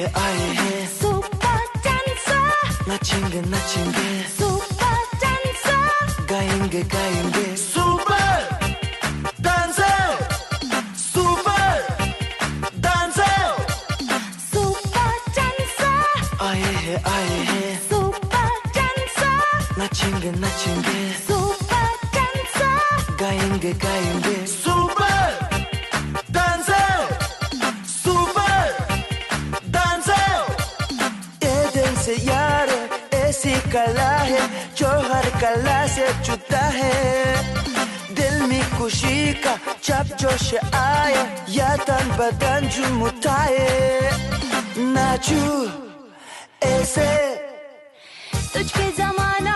आए हैं super dancer, नाचेंगे नाचेंगे super dancer, गाएंगे गाएंगे super dancer, super dancer, super dancer, आए हैं सुपर डांसर, नाचेंगे नाचेंगे सुपर डांसर, गाएंगे गाएंगे सुपर डांसर, सुपर डांसर। ये दिल से यार ऐसी कला है जो हर कला से जुदा है। दिल में खुशी का जब जोश आए या तन बदन झूम उठाए, नाचू ऐसे तुझ पे जमाना